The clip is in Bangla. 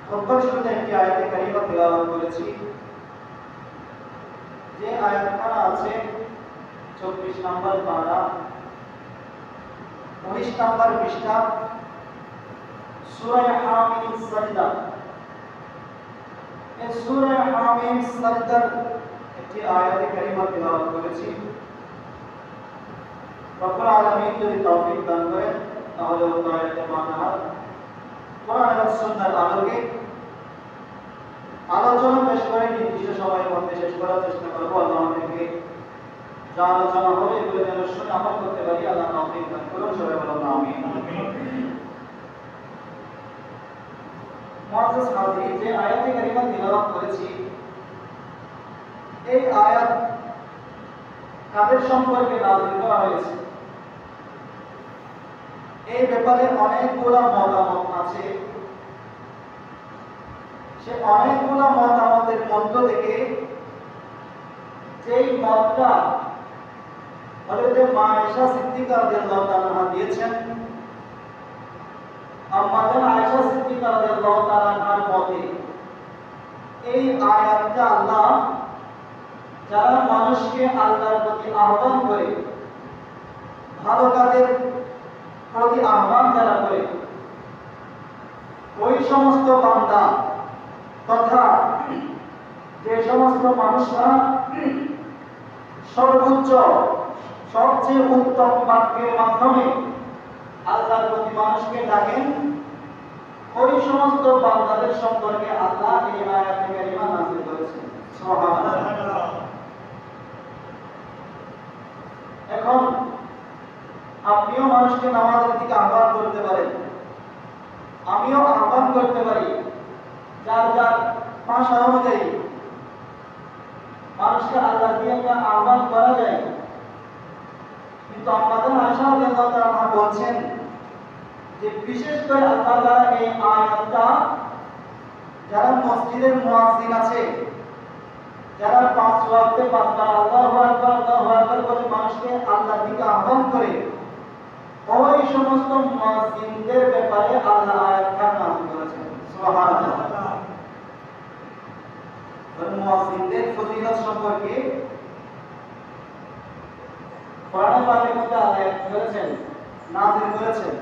খুতবার শুরুতে একটি আয়াতে কারিমা তিলাওয়াত করেছি, যে আয়াতখানা আছে 24 নম্বর পারা 19 নম্বর পৃষ্ঠা সূরা হামিম সাজদা। এই সূরা হামিম সাজদার একটি আয়াতে কারিমা তিলাওয়াত করেছি। রব্বুল আলামিন যদি তৌফিক দান করেন তাহলে ওই আয়াতের মানা কোরআন এবং সুন্নাহর আলোকে আলোচনা পেশ করে নির্দিষ্ট সময়ের মধ্যে শেষ করার চেষ্টা করব। আল্লাহ আমাদেরকে যা আলোচনা হবে এগুলো যেন শুনে আমল করতে পারি। আল্লাহ তৌফিক দান করুন। সবাই বলুন আমিন। মুআজ্জাজ হাজির, যে আয়াতে কারিমা তিলাওয়াত করেছি, এই আয়াত কাদের সম্পর্কে নাযিল করা হয়েছে এই ব্যাপারে অনেকগুলো মতামত আছে। সে অনেকগুলো মতামতের মধ্য থেকে যেই মতটা হযরত মা আয়েশা সিদ্দিকা রাদিয়াল্লাহু তাআলা দিয়েছেন, আম্মা জান আয়েশা সিদ্দিকা রাদিয়াল্লাহু তাআলার মতে এই আয়াতটা আল্লাহ যারা মানুষকে আল্লাহর প্রতি আহ্বান করে, ভালো কাজের প্রতি আহ্বান যারা করে, ওই সমস্ত বান্দা তথা যে সমস্ত মানুষরা সর্বোচ্চ সবচেয়ে উত্তম বাক্যের মাধ্যমে আল্লাহর প্রতি মানুষকে ডাকেন, ওই সমস্ত বান্দাদের সম্পর্কে আল্লাহ এই আয়াতে কারিমা নাযিল করেছেন। সুবহানাল্লাহ। এখন আপনিও মানুষকে নামাজের দিকে আহ্বান করতে পারেন, আমিও আহ্বান করতে পারি, যার যার ভাষা অনুযায়ী মানুষকে আল্লাহর দিকে আহ্বান করা যায়। কিন্তু আমাদের আয়েশা রাদিয়াল্লাহু তাআলা বলছেন যে বিশেষ করে আল্লাহ তাআলা এই আয়াতটা যারা মসজিদের মুয়াজ্জিন আছে, যারা 5 ওয়াক্তে 5 বার আল্লাহু আকবার বলে মানুষকে আল্লাহর দিকে আহ্বান করে, ওই সমস্ত মুয়াজ্জিনদের ব্যাপারে আল্লাহ আয়াতটা নাযিল করেছেন। সুবহানাল্লাহ। মুয়াজ্জিনদের ফজিলত সম্পর্কে কোরআন পাকের মধ্যে আল্লাহ বলেছেন, নাযিল করেছেন।